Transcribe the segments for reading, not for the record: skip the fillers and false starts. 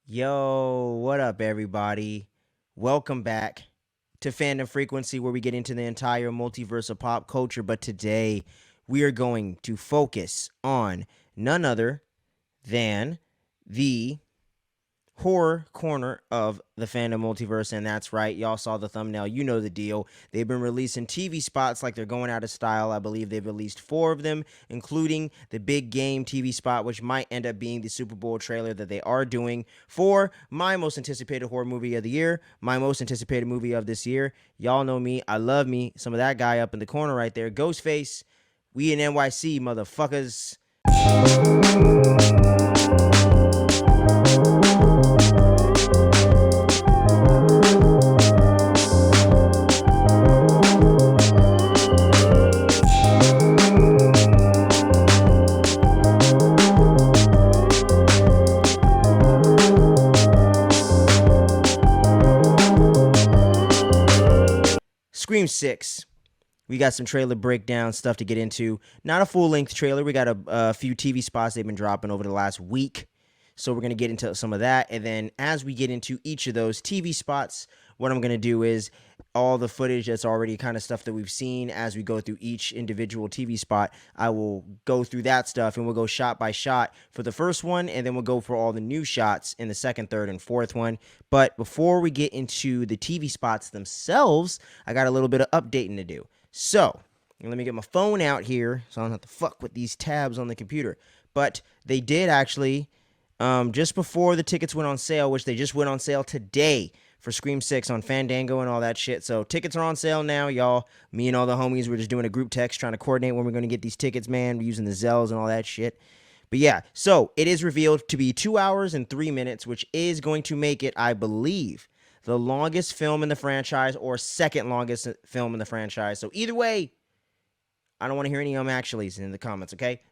Yo, what up, everybody? Welcome back to Fandom Frequency, where we get into the entire multiverse of pop culture. But today, we are going to focus on none other than the horror corner of the fandom multiverse. And that's right, y'all saw the thumbnail, you know the deal. They've been releasing TV spots like they're going out of style. I believe they've released 4 of them, including the big game TV spot, which might end up being the Super Bowl trailer that they are doing for my most anticipated horror movie of the year, my most anticipated movie of this year. Y'all know me, I love me some of that guy up in the corner right there, Ghostface. We in NYC, motherfuckers. Scream 6. We got some trailer breakdown stuff to get into. Not a full length trailer. We got a few TV spots they've been dropping over the last week. So we're going to get into some of that. And then as we get into each of those TV spots, what I'm going to do is all the footage that's already kind of stuff that we've seen as we go through each individual TV spot. I will go through that stuff and we'll go shot by shot for the first one. And then we'll go for all the new shots in the second, third, and fourth one. But before we get into the TV spots themselves, I got a little bit of updating to do. So let me get my phone out here so I don't have to fuck with these tabs on the computer. But they did actually, just before the tickets went on sale, which they just went on sale today for Scream 6 on Fandango and all that shit. So tickets are on sale now, y'all. Me and all the homies were just doing a group text trying to coordinate when we're going to get these tickets, man. We're using the Zells and all that shit. But yeah, so it is revealed to be 2 hours and 3 minutes, which is going to make it, I believe, the longest film in the franchise or second longest film in the franchise. So either way, I don't want to hear any actuallys in the comments, okay?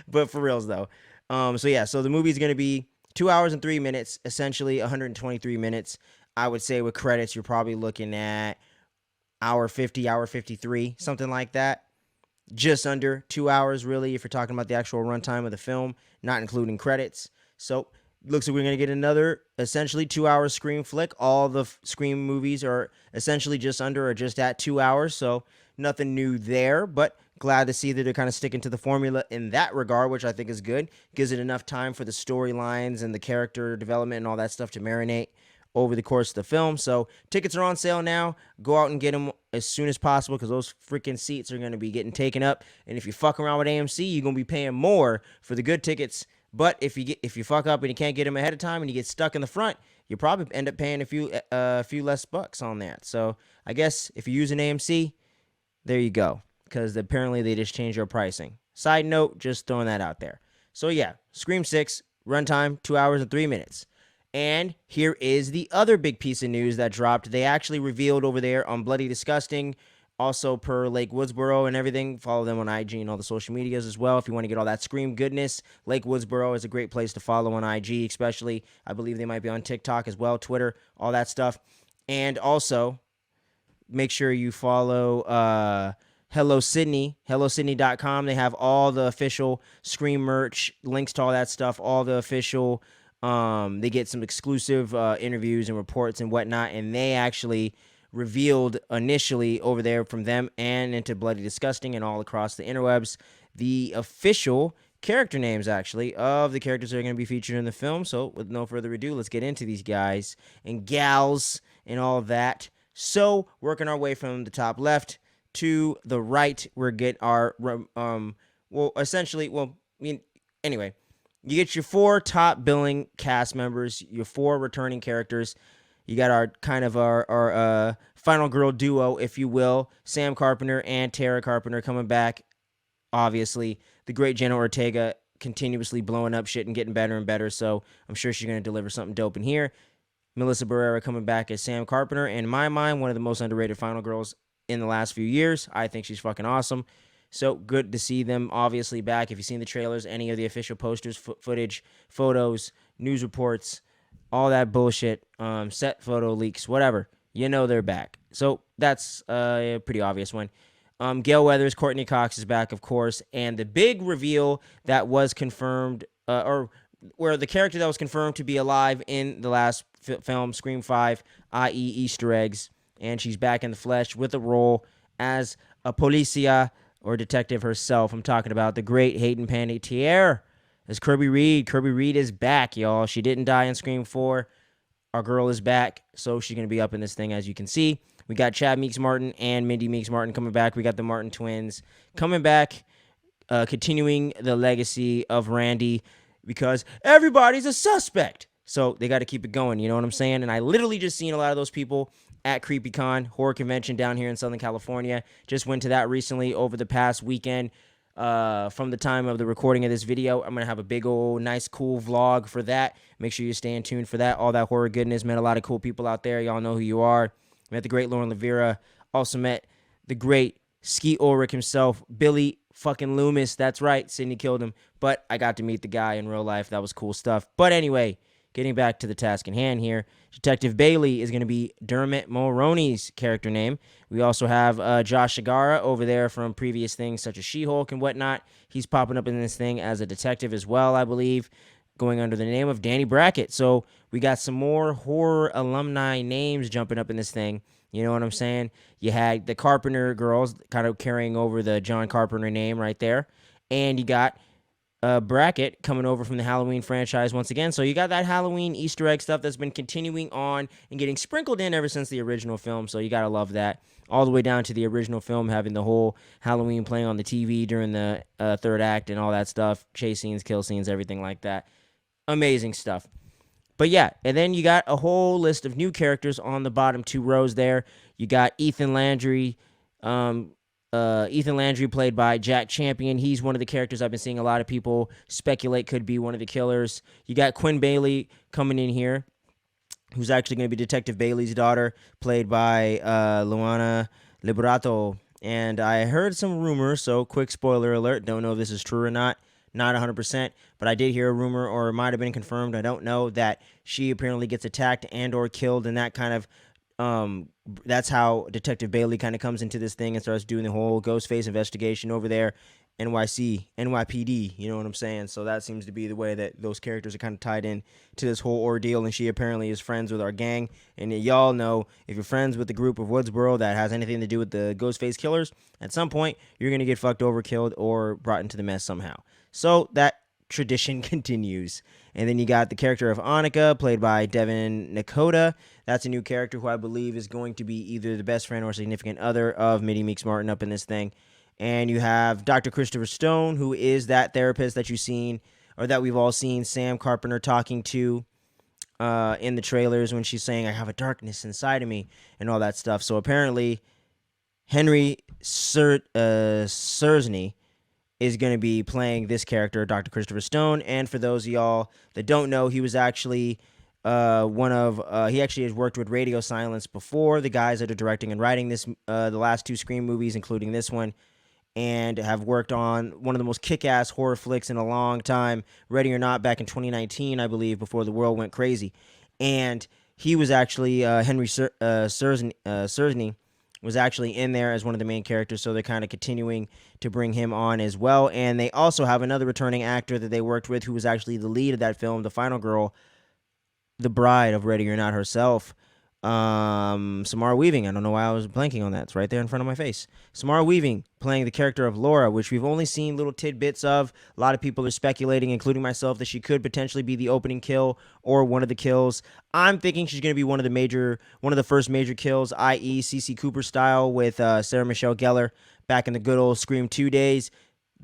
But for reals though. So the movie is going to be 2 hours and 3 minutes, essentially 123 minutes. I would say with credits, you're probably looking at hour 50, hour 53, something like that. Just under 2 hours, really, if you're talking about the actual runtime of the film, not including credits. So looks like we're going to get another essentially 2 hour Scream flick. All the Scream movies are essentially just under or just at 2 hours. So nothing new there, but glad to see that they're kind of sticking to the formula in that regard, which I think is good. Gives it enough time for the storylines and the character development and all that stuff to marinate over the course of the film. So tickets are on sale now. Go out and get them as soon as possible because those freaking seats are going to be getting taken up. And if you fuck around with AMC, you're going to be paying more for the good tickets. But if you fuck up and you can't get them ahead of time and you get stuck in the front, you probably end up paying a few less bucks on that. So I guess if you're using AMC, there you go, because apparently they just changed their pricing. Side note, just throwing that out there. So yeah, Scream 6, runtime 2 hours and 3 minutes. And here is the other big piece of news that dropped. They actually revealed over there on Bloody Disgusting, also per Lake Woodsboro and everything. Follow them on IG and all the social medias as well if you want to get all that Scream goodness. Lake Woodsboro is a great place to follow on IG, especially. I believe they might be on TikTok as well, Twitter, all that stuff. And also, make sure you follow Hello Sydney, hellosydney.com. They have all the official Scream merch, links to all that stuff, all the official. They get some exclusive interviews and reports and whatnot, and they actually revealed initially over there from them and into Bloody Disgusting and all across the interwebs the official character names actually of the characters that are going to be featured in the film. So with no further ado, let's get into these guys and gals and all of that. So working our way from the top left to the right, we're get our anyway. You get your 4 top billing cast members, your 4 returning characters. You got our final girl duo, if you will, Sam Carpenter and Tara Carpenter coming back. Obviously, the great Jenna Ortega continuously blowing up shit and getting better and better, so I'm sure she's going to deliver something dope in here. Melissa Barrera coming back as Sam Carpenter. In my mind, one of the most underrated final girls in the last few years. I think she's fucking awesome. So good to see them obviously back. If you've seen the trailers, any of the official posters, footage, photos, news reports, all that bullshit, set photo leaks, whatever, you know they're back. So that's a pretty obvious one. Gail Weathers, Courtney Cox is back, of course. And the big reveal that was confirmed, or where the character that was confirmed to be alive in the last film, Scream 5, i.e., Easter eggs, and she's back in the flesh with a role as a policia or detective herself. I'm talking about the great Hayden Panettiere as Kirby Reed. Kirby Reed is back, y'all. She didn't die in Scream 4. Our girl is back, so she's going to be up in this thing, as you can see. We got Chad Meeks Martin and Mindy Meeks Martin coming back. We got the Martin twins coming back, continuing the legacy of Randy, because everybody's a suspect. So they got to keep it going, you know what I'm saying? And I literally just seen a lot of those people at CreepyCon, horror convention down here in Southern California. Just went to that recently over the past weekend. From the time of the recording of this video, I'm going to have a big old nice cool vlog for that. Make sure you stay tuned for that. All that horror goodness. Met a lot of cool people out there. Y'all know who you are. Met the great Lauren Levira. Also met the great Ski Ulrich himself, Billy fucking Loomis. That's right, Sydney killed him. But I got to meet the guy in real life. That was cool stuff. But anyway, getting back to the task in hand here, Detective Bailey is going to be Dermot Mulroney's character name. We also have Josh Shigara over there from previous things such as She-Hulk and whatnot. He's popping up in this thing as a detective as well, I believe, going under the name of Danny Brackett. So we got some more horror alumni names jumping up in this thing. You know what I'm saying? You had the Carpenter girls kind of carrying over the John Carpenter name right there. And you got Brackett coming over from the Halloween franchise once again. So you got that Halloween Easter egg stuff that's been continuing on and getting sprinkled in ever since the original film. So you got to love that. All the way down to the original film having the whole Halloween playing on the TV during the third act and all that stuff. Chase scenes, kill scenes, everything like that. Amazing stuff. But yeah, and then you got a whole list of new characters on the bottom two rows there. You got Ethan Landry. Ethan Landry played by Jack Champion. He's one of the characters I've been seeing a lot of people speculate could be one of the killers. You got Quinn Bailey coming in here, who's actually going to be Detective Bailey's daughter, played by Luana Liberato. And I heard some rumors, so quick spoiler alert. Don't know if this is true or not. Not 100%, but I did hear a rumor, or it might have been confirmed, I don't know, that she apparently gets attacked and or killed, and that kind of, that's how Detective Bailey kind of comes into this thing and starts doing the whole Ghostface investigation over there, NYPD, you know what I'm saying? So that seems to be the way that those characters are kind of tied in to this whole ordeal, and she apparently is friends with our gang, and y'all know, if you're friends with the group of Woodsboro that has anything to do with the Ghostface killers, at some point, you're going to get fucked over, killed, or brought into the mess somehow. So that tradition continues. And then you got the character of Annika, played by Devin Nakota. That's a new character who I believe is going to be either the best friend or significant other of Mindy Meeks Martin up in this thing. And you have Dr. Christopher Stone, who is that therapist that you've seen, or that we've all seen Sam Carpenter talking to in the trailers when she's saying, I have a darkness inside of me, and all that stuff. So apparently, Henry Sersney is going to be playing this character, Dr. Christopher Stone. And for those of y'all that don't know, he was actually he actually has worked with Radio Silence before, the guys that are directing and writing this, the last two Scream movies, including this one, and have worked on one of the most kick-ass horror flicks in a long time, Ready or Not, back in 2019, I believe, before the world went crazy. And he was actually, Henry Sersney, was actually in there as one of the main characters, so they're kind of continuing to bring him on as well. And they also have another returning actor that they worked with who was actually the lead of that film, the final girl, the bride of Ready or Not herself, Samara Weaving. I don't know why I was blanking on that. It's right there in front of my face. Samara Weaving playing the character of Laura, which we've only seen little tidbits of. A lot of people are speculating, including myself, that she could potentially be the opening kill or one of the kills. I'm thinking she's going to be one of the first major kills, i.e. CC Cooper style with Sarah Michelle Gellar back in the good old Scream 2 days.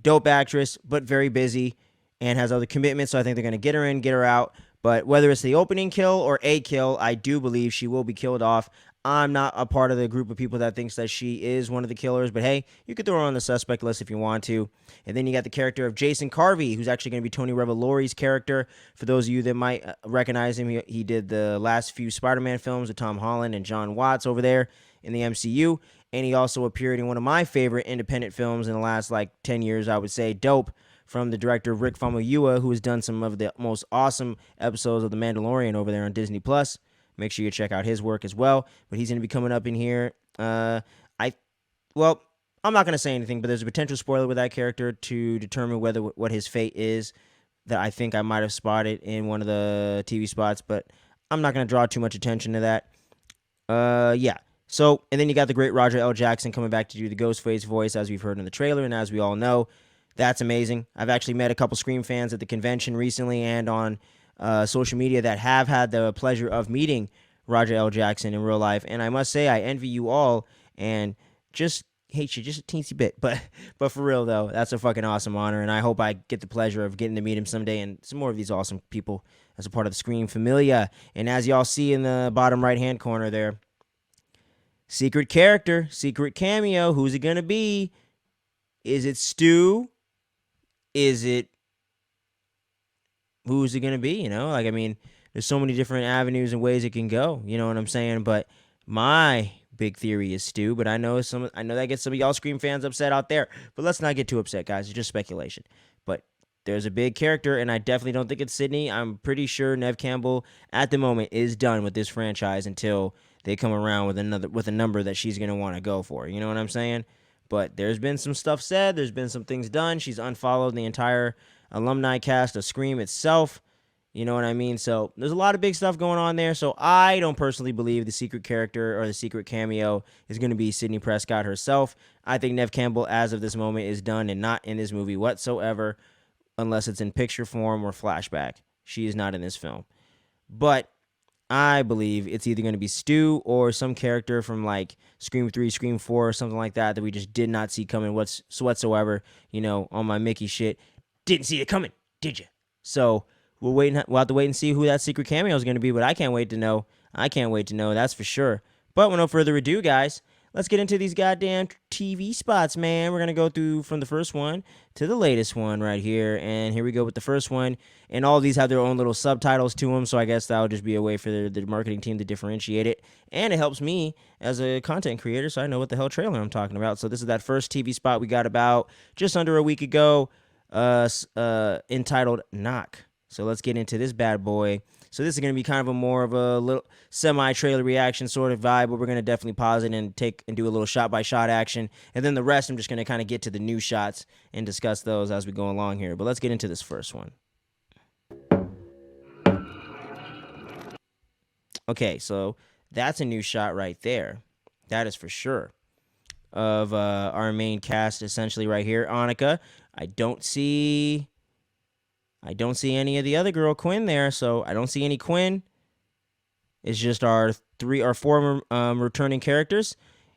Dope actress, but very busy and has other commitments, so I think they're going to get her in, get her out. But whether it's the opening kill or a kill, I do believe she will be killed off. I'm not a part of the group of people that thinks that she is one of the killers, but hey, you could throw her on the suspect list if you want to. And then you got the character of Jason Carvey, who's actually going to be Tony Revolori's character. For those of you that might recognize him, he did the last few Spider-Man films with Tom Holland and John Watts over there in the MCU. And he also appeared in one of my favorite independent films in the last 10 years, I would say, Dope, from the director Rick Famuyiwa, who has done some of the most awesome episodes of The Mandalorian over there on Disney+. Make sure you check out his work as well. But he's going to be coming up in here. I'm not going to say anything, but there's a potential spoiler with that character to determine what his fate is. that I think I might have spotted in one of the TV spots, but I'm not going to draw too much attention to that. Yeah. So, and then you got the great Roger L. Jackson coming back to do the Ghostface voice, as we've heard in the trailer, and as we all know, that's amazing. I've actually met a couple Scream fans at the convention recently and on social media that have had the pleasure of meeting Roger L. Jackson in real life, and I must say I envy you all and just hate you just a teensy bit, but for real though, that's a fucking awesome honor, and I hope I get the pleasure of getting to meet him someday and some more of these awesome people as a part of the Scream Familia. And as y'all see in the bottom right hand corner there, secret character, secret cameo. Who's it gonna be? Is it Stu? Is it who's it gonna be? You know, like I mean, there's so many different avenues and ways it can go. You know what I'm saying? But my big theory is Stu. But I know that gets some of y'all Scream fans upset out there. But let's not get too upset, guys. It's just speculation. But there's a big character, and I definitely don't think it's Sydney. I'm pretty sure Neve Campbell at the moment is done with this franchise until they come around with a number that she's gonna want to go for. You know what I'm saying? But there's been some stuff said. There's been some things done. She's unfollowed the entire alumni cast of Scream itself. You know what I mean? So there's a lot of big stuff going on there. So I don't personally believe the secret character or the secret cameo is going to be Sidney Prescott herself. I think Neve Campbell, as of this moment, is done and not in this movie whatsoever, unless it's in picture form or flashback. She is not in this film. But I believe it's either going to be Stu or some character from like Scream 3, Scream 4, or something like that we just did not see coming whatsoever. You know, on my Mickey shit. Didn't see it coming, did you? So we'll have to wait and see who that secret cameo is going to be, but I can't wait to know. That's for sure. But with no further ado, guys, let's get into these goddamn TV spots, man. We're going to go through from the first one to the latest one right here. And here we go with the first one. And all of these have their own little subtitles to them, so I guess that'll just be a way for the marketing team to differentiate it. And it helps me as a content creator, so I know what the hell trailer I'm talking about. So this is that first TV spot we got about just under a week ago, entitled Knock. So let's get into this bad boy. So this is going to be kind of a more of a little semi-trailer reaction sort of vibe, but we're going to definitely pause it and do a little shot-by-shot action. And then the rest, I'm just going to kind of get to the new shots and discuss those as we go along here. But let's get into this first one. Okay, so that's a new shot right there. That is for sure. Of our main cast essentially right here. Annika. I don't see any of the other girl, Quinn, there, so I don't see any Quinn. It's just our four returning characters.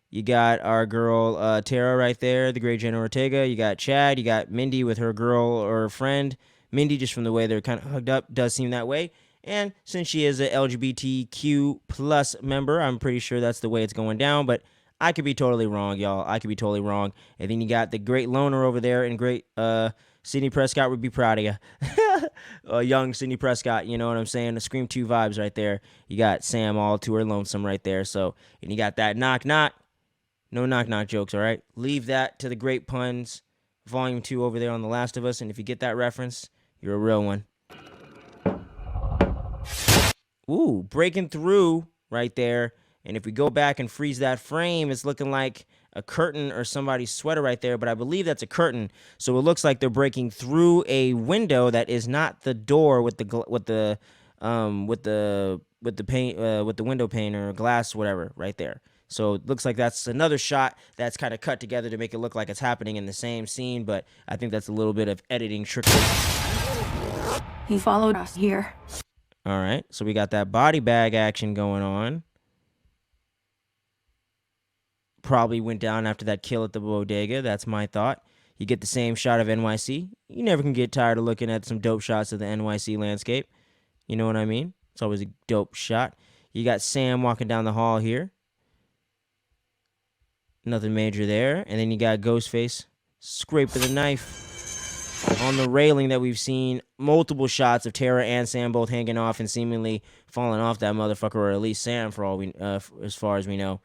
You got our girl Tara right there, the great Jenna Ortega. You got Chad. You got Mindy with her girl or friend. Mindy, just from the way they're kind of hugged up, does seem that way. And since she is a LGBTQ plus member, I'm pretty sure that's the way it's going down, but I could be totally wrong, y'all. I could be totally wrong. And then you got the great loner over there, and great Sidney Prescott would be proud of you. Young Sidney Prescott, you know what I'm saying? The Scream 2 vibes right there. You got Sam all to her lonesome right there. So, and you got that knock knock. No knock knock jokes, all right? Leave that to the Great Puns, Volume 2 over there on The Last of Us. And if you get that reference, you're a real one. Ooh, breaking through right there. And if we go back and freeze that frame, it's looking like a curtain or somebody's sweater right there, but I believe that's a curtain. So it looks like they're breaking through a window that is not the door with the window pane or glass, whatever, right there. So it looks like that's another shot that's kind of cut together to make it look like it's happening in the same scene, but I think that's a little bit of editing trickery. He followed us here. All right, so we got that body bag action going on. Probably went down after that kill at the bodega. That's my thought. You get the same shot of NYC. You never can get tired of looking at some dope shots of the NYC landscape. You know what I mean? It's always a dope shot. You got Sam walking down the hall here. Nothing major there. And then you got Ghostface scraping the knife on the railing that we've seen multiple shots of Tara and Sam both hanging off and seemingly falling off that motherfucker, or at least Sam for all we, as far as we know.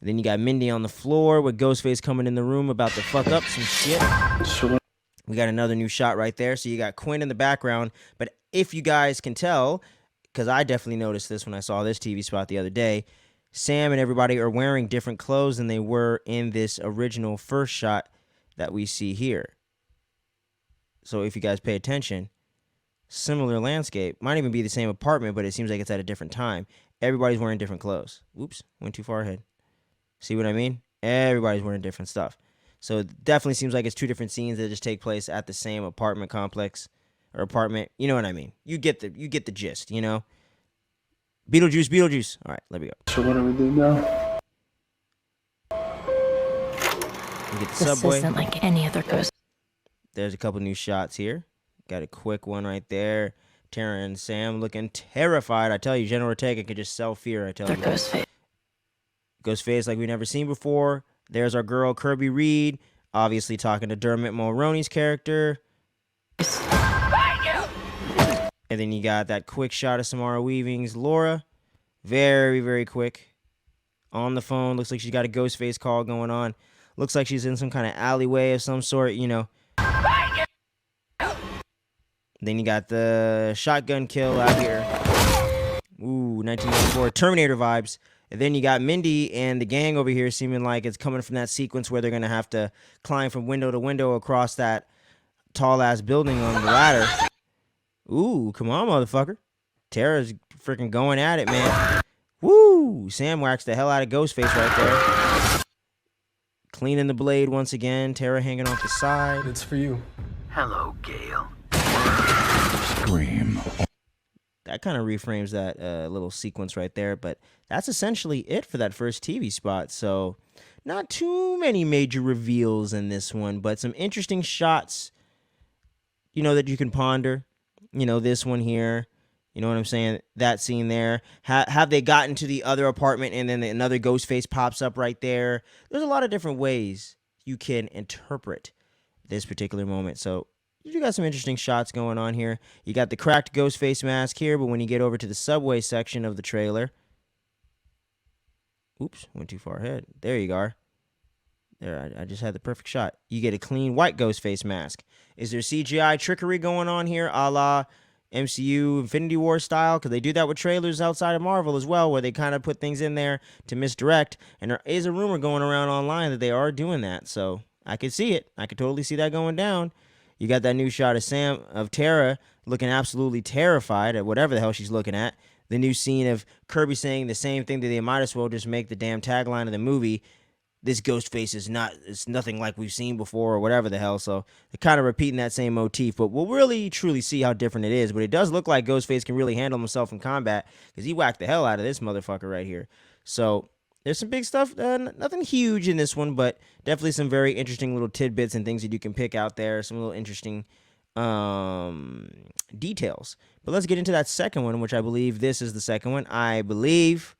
And then you got Mindy on the floor with Ghostface coming in the room about to fuck up some shit. Sure. We got another new shot right there. So you got Quinn in the background. But if you guys can tell, because I definitely noticed this when I saw this TV spot the other day, Sam and everybody are wearing different clothes than they were in this original first shot that we see here. So if you guys pay attention, Similar landscape. Might even be the same apartment, but it seems like it's at a different time. Everybody's wearing different clothes. Oops, went too far ahead. See what I mean? Everybody's wearing different stuff. So it definitely seems like it's two different scenes that just take place at the same apartment complex or apartment. You know what I mean? You get the gist, you know? Beetlejuice, Beetlejuice. All right, let me go. So what do we do now? We get the This subway. isn't like any other ghost. There's a couple new shots here. Got a quick one right there. Tara and Sam looking terrified. I tell you, Jenna Ortega could just sell fear. I tell you. Ghost face. Ghost face like we've never seen before. There's our girl Kirby Reed, obviously talking to Dermot Mulroney's character. And then you got that quick shot of Samara Weaving's Laura. Very, very quick. On the phone. Looks like she's got a ghost face call going on. Looks like she's in some kind of alleyway of some sort, you know. Then you got the shotgun kill out here. Ooh, 1994 Terminator vibes. And then you got Mindy and the gang over here seeming like it's coming from that sequence where they're going to have to climb from window to window across that tall-ass building on the ladder. Ooh, come on, motherfucker. Tara's freaking going at it, man. Woo! Sam waxed the hell out of Ghostface right there. Cleaning the blade once again. Tara hanging off the side. It's for you. Hello, Gale. Scream. That kind of reframes that little sequence right there, but that's essentially it for that first TV spot. So not too many major reveals in this one, but some interesting shots, you know, that you can ponder. You know, this one here, you know what I'm saying? That scene there. Have they gotten to the other apartment and then another ghost face pops up right there? There's a lot of different ways you can interpret this particular moment. So you got some interesting shots going on here. You got the cracked ghost face mask here, but when you get over to the subway section of the trailer, oops, went too far ahead. There you are. There, I just had the perfect shot. You get a clean white ghost face mask. Is there CGI trickery going on here, a la MCU Infinity War style? Because they do that with trailers outside of Marvel as well, where they kind of put things in there to misdirect. And there is a rumor going around online that they are doing that. So I could see it. I could totally see that going down. You got that new shot of Tara looking absolutely terrified at whatever the hell she's looking at. The new scene of Kirby saying the same thing that they might as well just make the damn tagline of the movie. This ghost face it's nothing like we've seen before or whatever the hell. So they're kind of repeating that same motif, but we'll really truly see how different it is. But it does look like Ghostface can really handle himself in combat because he whacked the hell out of this motherfucker right here. So there's some big stuff, nothing huge in this one, but definitely some very interesting little tidbits and things that you can pick out there. Some little interesting details. But let's get into that second one, which I believe this is the second one. I believe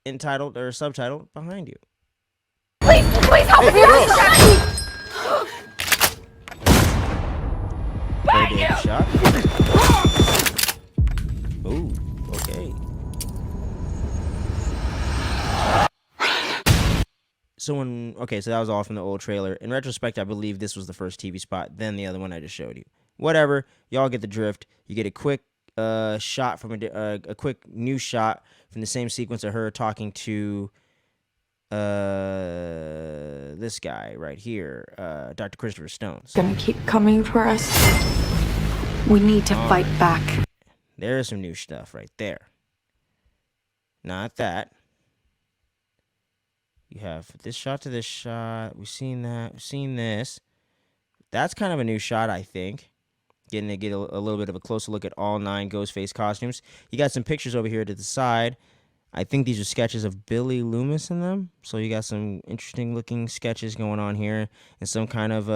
entitled or subtitled Behind You. Please help me! Third day of the shot. Ooh, okay. So that was all from the old trailer. In retrospect, I believe this was the first TV spot, then the other one I just showed you. Whatever, y'all get the drift. You get a quick shot from a quick new shot from the same sequence of her talking to this guy right here, Dr. Christopher Stone. Gonna keep coming for us. We need to fight back. There's some new stuff right there. Not that. You have this shot to this shot. We've seen that. We've seen this. That's kind of a new shot, I think. Getting to get a little bit of a closer look at all 9 Ghostface costumes. You got some pictures over here to the side. I think these are sketches of Billy Loomis in them. So you got some interesting looking sketches going on here. And some kind of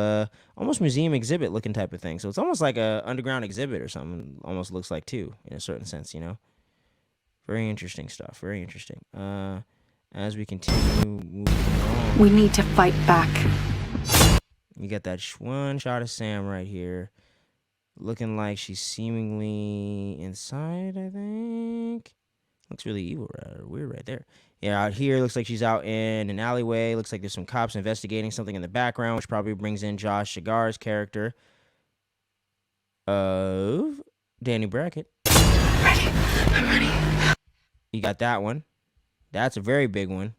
almost museum exhibit looking type of thing. So it's almost like a underground exhibit or something. Almost looks like too, in a certain sense, you know. Very interesting stuff. Very interesting. As we continue moving along, We need to fight back. you got that one shot of Sam right here. Looking like she's seemingly inside, I think. Looks really evil or weird right there. Yeah, out here, looks like she's out in an alleyway. Looks like there's some cops investigating something in the background, which probably brings in Josh Shigar's character of Danny Brackett. I'm ready. You got that one. That's a very big one.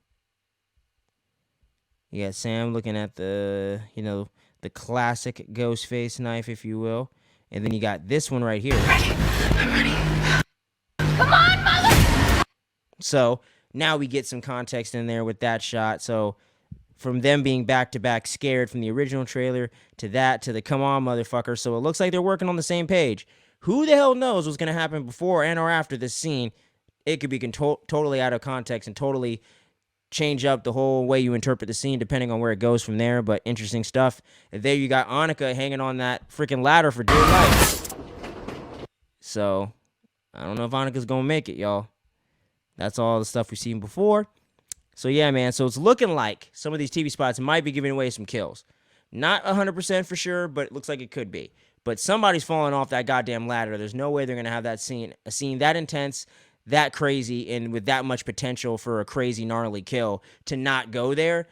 You got Sam looking at the classic Ghostface knife, if you will. And then you got this one right here. I'm ready. Come on, mother! So now we get some context in there with that shot. So from them being back-to-back scared from the original trailer to that to the come on, motherfucker. So it looks like they're working on the same page. Who the hell knows what's going to happen before and or after this scene? It could be totally out of context and totally change up the whole way you interpret the scene depending on where it goes from there. But interesting stuff. And there you got Annika hanging on that freaking ladder for dear life. So I don't know if Annika's going to make it, y'all. That's all the stuff we've seen before. So yeah, man. So it's looking like some of these TV spots might be giving away some kills. Not 100% for sure, but it looks like it could be. But somebody's falling off that goddamn ladder. There's no way they're going to have a scene that intense, that crazy, and with that much potential for a crazy, gnarly kill to not go there.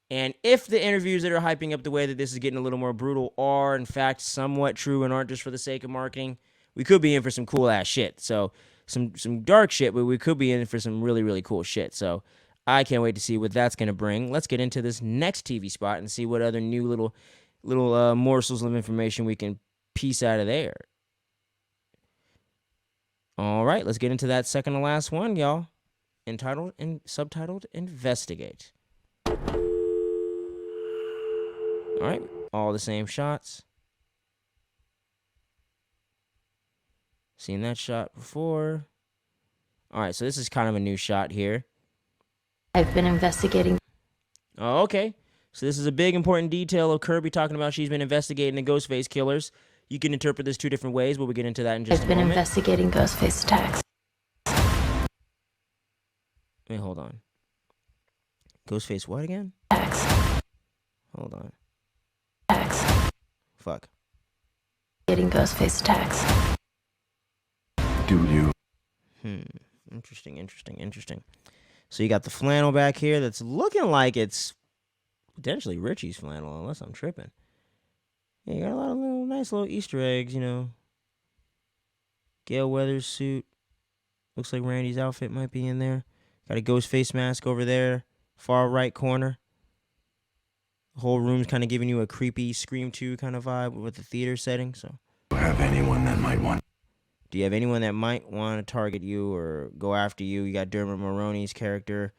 And if the interviews that are hyping up the way that this is getting a little more brutal are, in fact, somewhat true and aren't just for the sake of marketing, we could be in for some cool-ass shit. So some dark shit, but we could be in for some really, really cool shit. So I can't wait to see what that's going to bring. Let's get into this next TV spot and see what other new little morsels of information we can piece out of there. All right, let's get into that second to last one, y'all. Entitled and subtitled Investigate. All right, all the same shots. Seen that shot before. All right, so this is kind of a new shot here. I've been investigating. Oh, okay. So this is a big important detail of Kirby talking about she's been investigating the Ghostface killers. You can interpret this two different ways, but we'll get into that in just a moment. I've been investigating Ghostface attacks. Wait, hold on. Ghostface what again? Attacks. Hold on. Attacks. Fuck. Getting Ghostface attacks. Do you? Interesting. So you got the flannel back here that's looking like it's potentially Richie's flannel, unless I'm tripping. Yeah, you got a lot of nice little Easter eggs, you know. Gail Weathers' suit. Looks like Randy's outfit might be in there. Got a ghost face mask over there, far right corner. The whole room's kind of giving you a creepy Scream 2 kind of vibe with the theater setting. So, Have anyone that might want? do you have anyone that might want to target you or go after you? You got Dermot Mulroney's character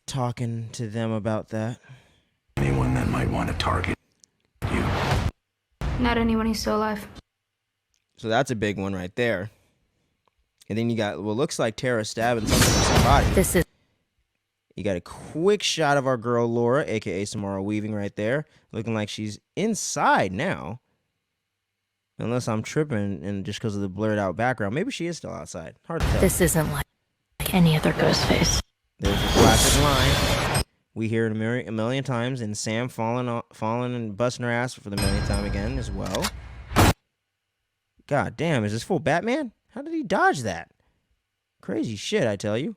talking to them about that. Anyone that might want to target you? Not anyone who's still alive. So that's a big one right there. And then you got what looks like Tara stabbing something with somebody. This is. You got a quick shot of our girl Laura, a.k.a. Samara Weaving right there. Looking like she's inside now. Unless I'm tripping and just because of the blurred out background. Maybe she is still outside. Hard to tell. This isn't like any other Ghostface. There's a classic line. We hear it a million times. And Sam falling and busting her ass for the millionth time again as well. God damn, is this full Batman? How did he dodge that? Crazy shit, I tell you.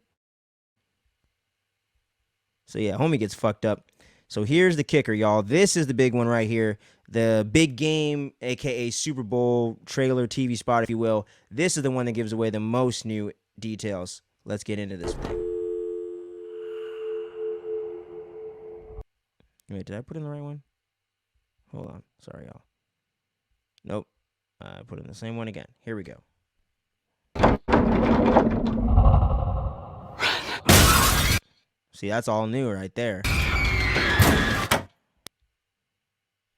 So yeah, homie gets fucked up. So here's the kicker, y'all. This is the big one right here. The big game, a.k.a. Super Bowl trailer TV spot, if you will. This is the one that gives away the most new details. Let's get into this thing. Wait, did I put in the right one? Hold on. Sorry, y'all. Nope. I put in the same one again. Here we go. See, that's all new right there.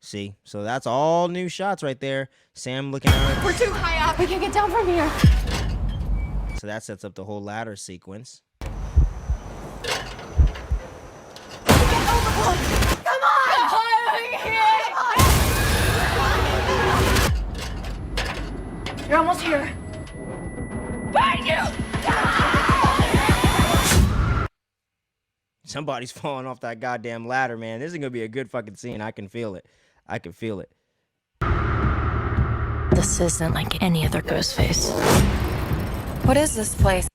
See, so that's all new shots right there. Sam looking out. We're too high up. We can't get down from here. So that sets up the whole ladder sequence. Come on! You're almost here. Find you! Somebody's falling off that goddamn ladder, man. This is gonna be a good fucking scene. I can feel it. I can feel it. This isn't like any other Ghostface. What is this place?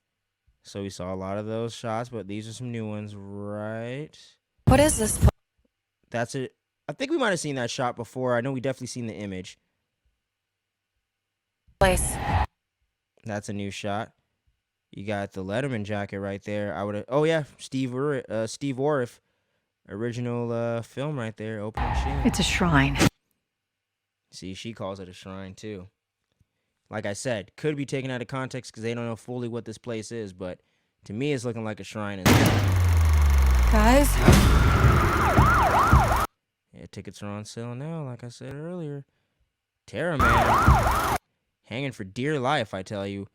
So we saw a lot of those shots, but these are some new ones, right? What is this place? That's it. I think we might have seen that shot before. I know we definitely seen the image. That's a new shot. You got the Letterman jacket right there. I would have. Oh yeah, Steve Orif, original film right there. Opening scene. It's a shrine. See, she calls it a shrine too. Like I said, could be taken out of context because they don't know fully what this place is, but to me, it's looking like a shrine. Guys? Yeah, tickets are on sale now, like I said earlier. Terra, man. Hanging for dear life, I tell you.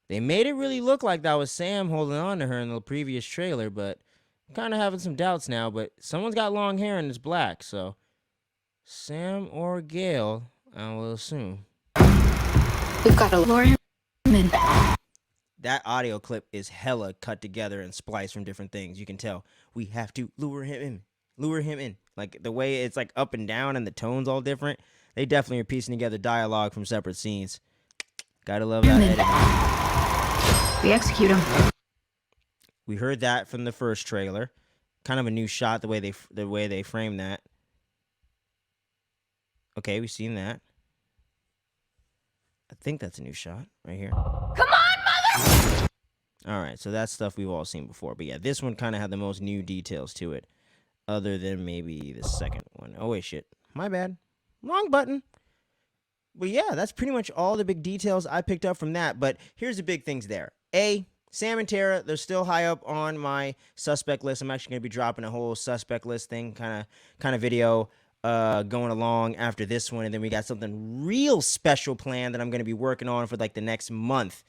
They made it really look like that was Sam holding on to her in the previous trailer, but I'm kind of having some doubts now. But someone's got long hair and it's black, so Sam or Gail, I will assume. We've got to lure him in. That audio clip is hella cut together and spliced from different things. You can tell we have to lure him in. Lure him in. Like the way it's like up and down and the tone's all different. They definitely are piecing together dialogue from separate scenes. Gotta love that editing. We execute him. We heard that from the first trailer. Kind of a new shot the way they framed that. Okay, we've seen that. I think that's a new shot right here. Come on, mother! All right, so that's stuff we've all seen before. But yeah, this one kind of had the most new details to it. Other than maybe the second one. Oh, wait, shit. My bad. Wrong button. But yeah, that's pretty much all the big details I picked up from that. But here's the big things there. A, Sam and Tara, they're still high up on my suspect list. I'm actually going to be dropping a whole suspect list thing kind of video going along after this one. And then we got something real special planned that I'm going to be working on for like the next month.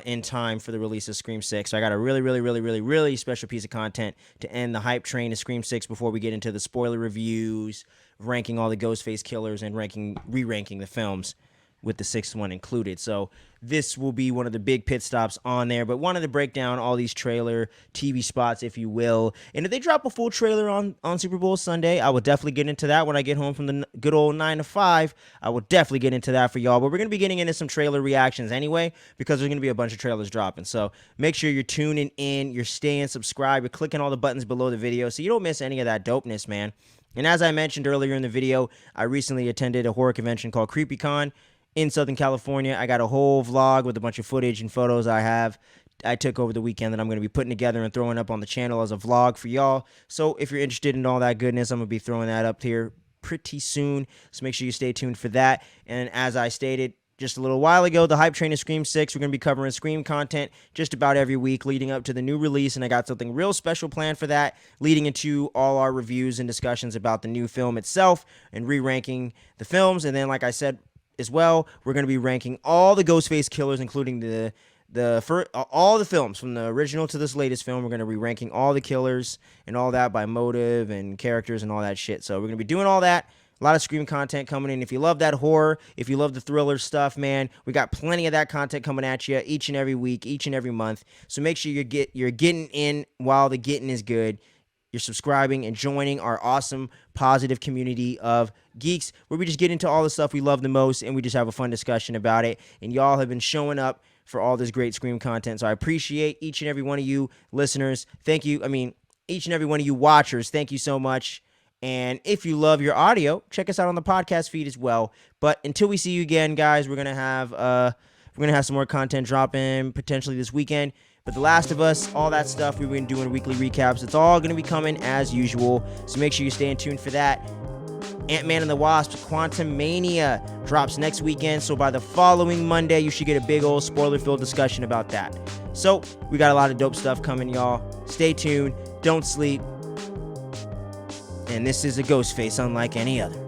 In time for the release of Scream 6. So I got a really special piece of content to end the hype train of Scream 6 before we get into the spoiler reviews, ranking all the Ghostface killers, and re-ranking the films with the sixth one included. So this will be one of the big pit stops on there, but wanted to break down all these trailer TV spots, if you will. And if they drop a full trailer on Super Bowl Sunday, I will definitely get into that when I get home from the good old 9 to 5. I will definitely get into that for y'all, but we're going to be getting into some trailer reactions anyway, because there's going to be a bunch of trailers dropping. So make sure you're tuning in, you're staying subscribed, you're clicking all the buttons below the video so you don't miss any of that dopeness, man. And as I mentioned earlier in the video, I recently attended a horror convention called CreepyCon in Southern California. I got a whole vlog with a bunch of footage and photos I took over the weekend that I'm going to be putting together and throwing up on the channel as a vlog for y'all. So if you're interested in all that goodness, I'm going to be throwing that up here pretty soon. So make sure you stay tuned for that. And as I stated just a little while ago, the hype train of Scream 6, we're going to be covering Scream content just about every week leading up to the new release. And I got something real special planned for that, leading into all our reviews and discussions about the new film itself and re-ranking the films. And then, like I said, as well, we're going to be ranking all the Ghostface killers, including all the films from the original to this latest film. We're going to be ranking all the killers and all that by motive and characters and all that shit. So we're going to be doing all that. A lot of Scream content coming in. If you love that horror, if you love the thriller stuff, man, we got plenty of that content coming at you each and every week, each and every month. So make sure you're getting in while the getting is good. You're subscribing and joining our awesome, positive community of geeks where we just get into all the stuff we love the most and we just have a fun discussion about it. And y'all have been showing up for all this great Scream content. So I appreciate each and every one of you listeners. Thank you. I mean, each and every one of you watchers. Thank you so much. And if you love your audio, check us out on the podcast feed as well. But until we see you again, guys, we're gonna have some more content dropping potentially this weekend. But The Last of Us, all that stuff, we've been doing weekly recaps. It's all going to be coming as usual. So make sure you stay tuned for that. Ant-Man and the Wasp, Quantumania drops next weekend. So by the following Monday, you should get a big old spoiler-filled discussion about that. So we got a lot of dope stuff coming, y'all. Stay tuned. Don't sleep. And this is a Ghostface unlike any other.